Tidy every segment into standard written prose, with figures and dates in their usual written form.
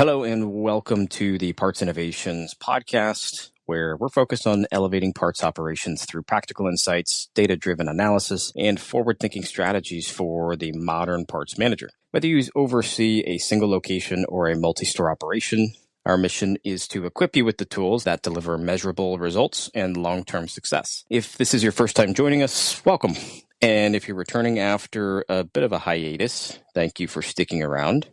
Hello and welcome to the Parts Innovations podcast, where we're focused on elevating parts operations through practical insights, data-driven analysis, and forward-thinking strategies for the modern parts manager. Whether you oversee a single location or a multi-store operation, our mission is to equip you with the tools that deliver measurable results and long-term success. If this is your first time joining us, welcome. And if you're returning after a bit of a hiatus, thank you for sticking around.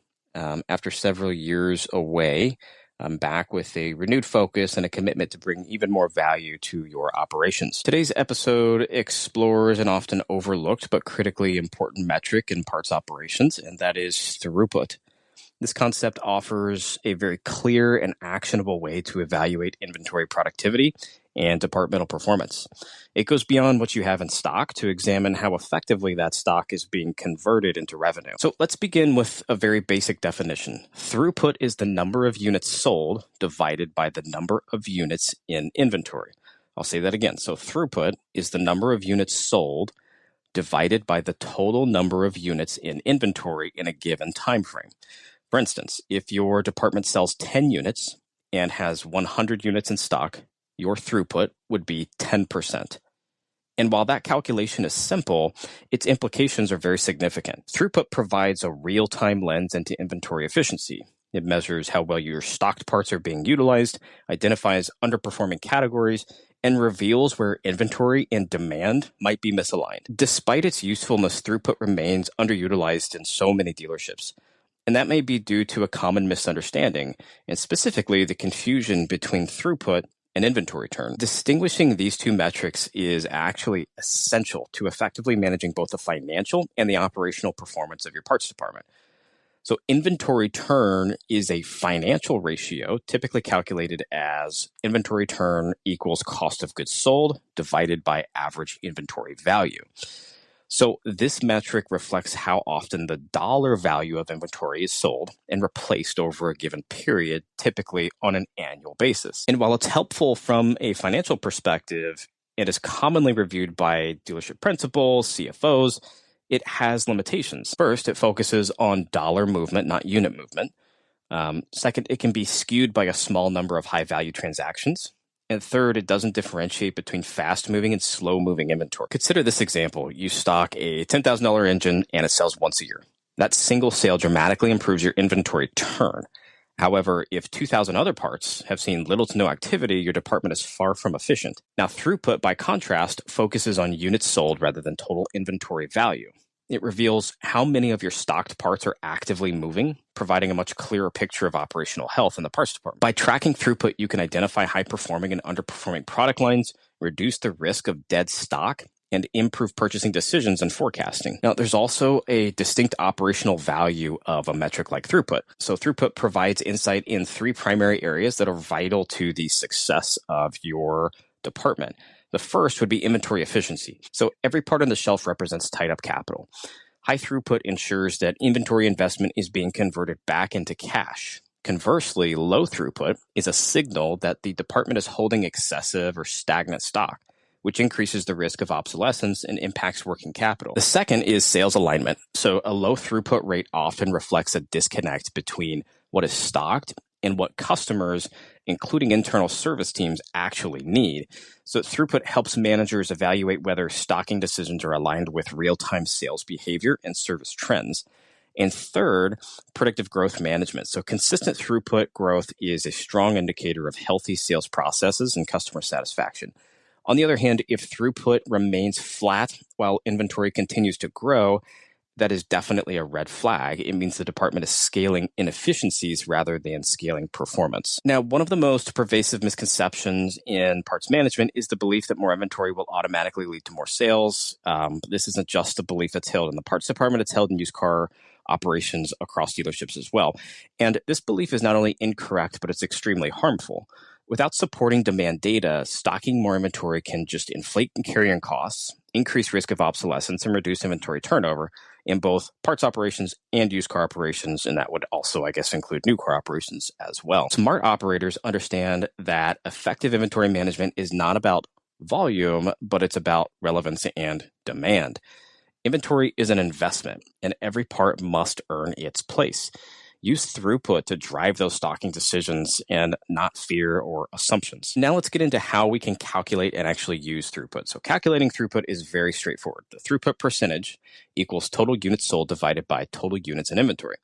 After several years away, I'm back with a renewed focus and a commitment to bring even more value to your operations. Today's episode explores an often overlooked but critically important metric in parts operations, and that is throughput. This concept offers a very clear and actionable way to evaluate inventory productivity and departmental performance. It goes beyond what you have in stock to examine how effectively that stock is being converted into revenue. So let's begin with a very basic definition. Throughput is the number of units sold divided by the number of units in inventory. I'll say that again. So throughput is the number of units sold divided by the total number of units in inventory in a given time frame. For instance, if your department sells 10 units and has 100 units in stock, your throughput would be 10%. And while that calculation is simple, its implications are very significant. Throughput provides a real-time lens into inventory efficiency. It measures how well your stocked parts are being utilized, identifies underperforming categories, and reveals where inventory and demand might be misaligned. Despite its usefulness, throughput remains underutilized in so many dealerships. And that may be due to a common misunderstanding, and specifically the confusion between throughput and inventory turn. Distinguishing these two metrics is actually essential to effectively managing both the financial and the operational performance of your parts department. So inventory turn is a financial ratio typically calculated as inventory turn equals cost of goods sold divided by average inventory value. So this metric reflects how often the dollar value of inventory is sold and replaced over a given period, typically on an annual basis. And while it's helpful from a financial perspective, it is commonly reviewed by dealership principals, CFOs, it has limitations. First, it focuses on dollar movement, not unit movement. Second, it can be skewed by a small number of high-value transactions. And third, it doesn't differentiate between fast-moving and slow-moving inventory. Consider this example. You stock a $10,000 engine and it sells once a year. That single sale dramatically improves your inventory turn. However, if 2,000 other parts have seen little to no activity, your department is far from efficient. Now, throughput, by contrast, focuses on units sold rather than total inventory value. It reveals how many of your stocked parts are actively moving, providing a much clearer picture of operational health in the parts department. By tracking throughput, you can identify high-performing and underperforming product lines, reduce the risk of dead stock, and improve purchasing decisions and forecasting. Now, there's also a distinct operational value of a metric like throughput. So throughput provides insight in three primary areas that are vital to the success of your department. The first would be inventory efficiency. So every part on the shelf represents tied up capital. High throughput ensures that inventory investment is being converted back into cash. Conversely, low throughput is a signal that the department is holding excessive or stagnant stock, which increases the risk of obsolescence and impacts working capital. The second is sales alignment. So a low throughput rate often reflects a disconnect between what is stocked and what customers, including internal service teams, actually need. So throughput helps managers evaluate whether stocking decisions are aligned with real-time sales behavior and service trends. And third, predictive growth management. So consistent throughput growth is a strong indicator of healthy sales processes and customer satisfaction. On the other hand, if throughput remains flat while inventory continues to grow, that is definitely a red flag. It means the department is scaling inefficiencies rather than scaling performance. Now, one of the most pervasive misconceptions in parts management is the belief that more inventory will automatically lead to more sales. This isn't just a belief that's held in the parts department, it's held in used car operations across dealerships as well. And this belief is not only incorrect, but it's extremely harmful. Without supporting demand data, stocking more inventory can just inflate carrying costs, increase risk of obsolescence, and reduce inventory turnover in both parts operations and used car operations. And that would also, I guess, include new car operations as well. Smart operators understand that effective inventory management is not about volume, but it's about relevance and demand. Inventory is an investment, and every part must earn its place. Use throughput to drive those stocking decisions and not fear or assumptions. Now let's get into how we can calculate and actually use throughput. So calculating throughput is very straightforward. The throughput percentage equals total units sold divided by total units in inventory.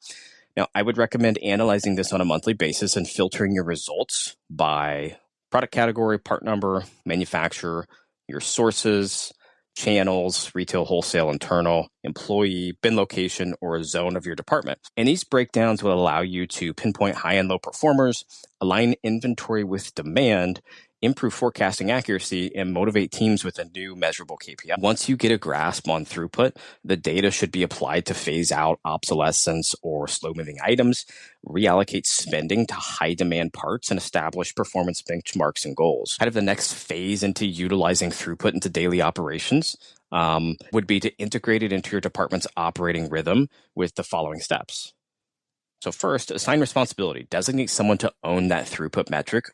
Now, I would recommend analyzing this on a monthly basis and filtering your results by product category, part number, manufacturer, your sources, channels, retail, wholesale, internal, employee, bin location, or a zone of your department. And these breakdowns will allow you to pinpoint high and low performers, align inventory with demand, improve forecasting accuracy, and motivate teams with a new measurable KPI. Once you get a grasp on throughput, the data should be applied to phase out obsolescence or slow-moving items, reallocate spending to high-demand parts, and establish performance benchmarks and goals. Kind of the next phase into utilizing throughput into daily operations would be to integrate it into your department's operating rhythm with the following steps. So first, assign responsibility. Designate someone to own that throughput metric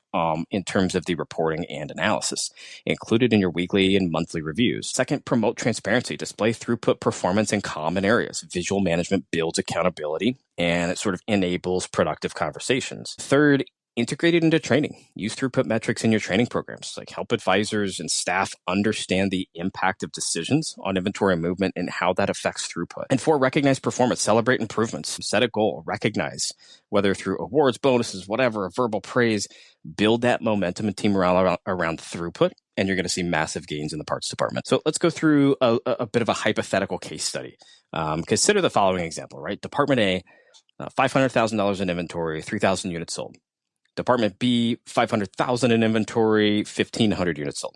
in terms of the reporting and analysis. Include it in your weekly and monthly reviews. Second, promote transparency. Display throughput performance in common areas. Visual management builds accountability, and it sort of enables productive conversations. Third, integrate it into training. Use throughput metrics in your training programs. Like help advisors and staff understand the impact of decisions on inventory movement and how that affects throughput. And four, recognize performance. Celebrate improvements. Set a goal. Recognize, whether through awards, bonuses, whatever, verbal praise. Build that momentum and team morale around throughput, and you're going to see massive gains in the parts department. So let's go through a bit of a hypothetical case study. Consider the following example, right? Department A, $500,000 in inventory, 3,000 units sold. Department B, 500,000 in inventory, 1,500 units sold.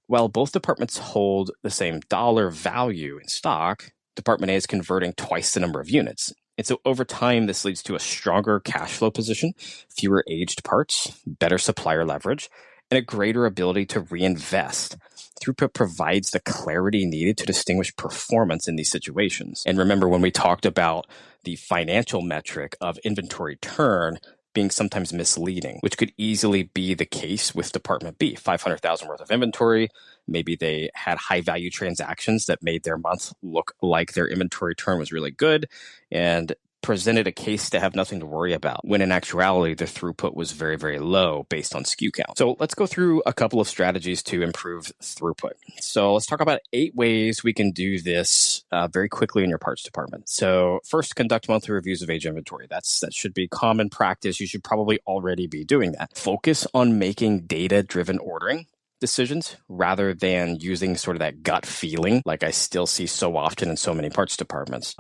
While both departments hold the same dollar value in stock, Department A is converting twice the number of units. And so over time, this leads to a stronger cash flow position, fewer aged parts, better supplier leverage, and a greater ability to reinvest. Throughput provides the clarity needed to distinguish performance in these situations. And remember, when we talked about the financial metric of inventory turn being sometimes misleading, which could easily be the case with Department B. 500,000 worth of inventory. Maybe they had high value transactions that made their month look like their inventory turn was really good and presented a case to have nothing to worry about, when in actuality, the throughput was very, very low based on SKU count. So let's go through a couple of strategies to improve throughput. So let's talk about 8 ways we can do this very quickly in your parts department. So first, conduct monthly reviews of age inventory. That should be common practice. You should probably already be doing that. Focus on making data-driven ordering decisions rather than using sort of that gut feeling like I still see so often in so many parts departments.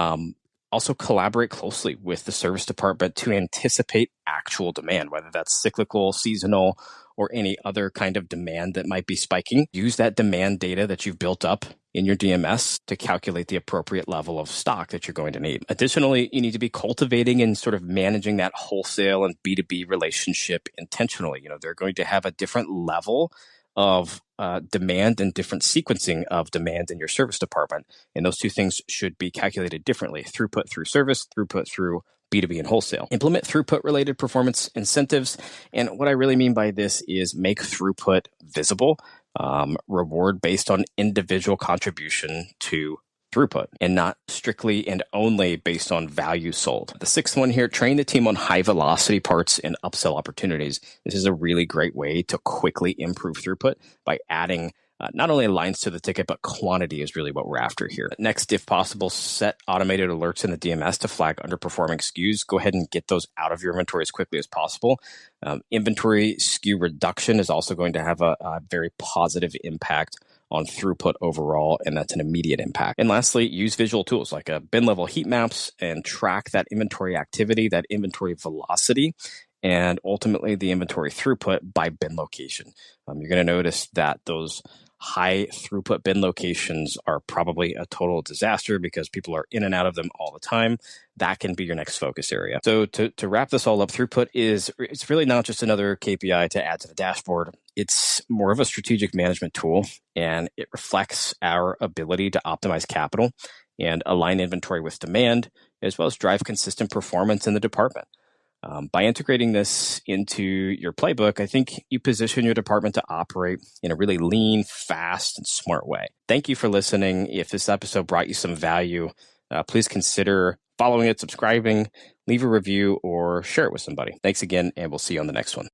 Also collaborate closely with the service department to anticipate actual demand, whether that's cyclical, seasonal, or any other kind of demand that might be spiking. Use that demand data that you've built up in your DMS to calculate the appropriate level of stock that you're going to need. Additionally, you need to be cultivating and sort of managing that wholesale and B2B relationship intentionally. You know, they're going to have a different level of demand and different sequencing of demand in your service department. And those two things should be calculated differently. Throughput through service, throughput through B2B and wholesale. Implement throughput-related performance incentives. And what I really mean by this is make throughput visible, reward based on individual contribution to throughput and not strictly and only based on value sold. The 6th one here, train the team on high velocity parts and upsell opportunities. This is a really great way to quickly improve throughput by adding not only lines to the ticket, but quantity is really what we're after here. Next, if possible, set automated alerts in the DMS to flag underperforming SKUs. Go ahead and get those out of your inventory as quickly as possible. Inventory SKU reduction is also going to have a very positive impact on throughput overall, and that's an immediate impact. And lastly, use visual tools like bin level heat maps and track that inventory activity, that inventory velocity, and ultimately the inventory throughput by bin location. You're going to notice that those high throughput bin locations are probably a total disaster because people are in and out of them all the time. That can be your next focus area. So to wrap this all up, throughput it's really not just another KPI to add to the dashboard. It's more of a strategic management tool, and it reflects our ability to optimize capital and align inventory with demand, as well as drive consistent performance in the department. By integrating this into your playbook, I think you position your department to operate in a really lean, fast, and smart way. Thank you for listening. If this episode brought you some value, please consider following it, subscribing, leave a review, or share it with somebody. Thanks again, and we'll see you on the next one.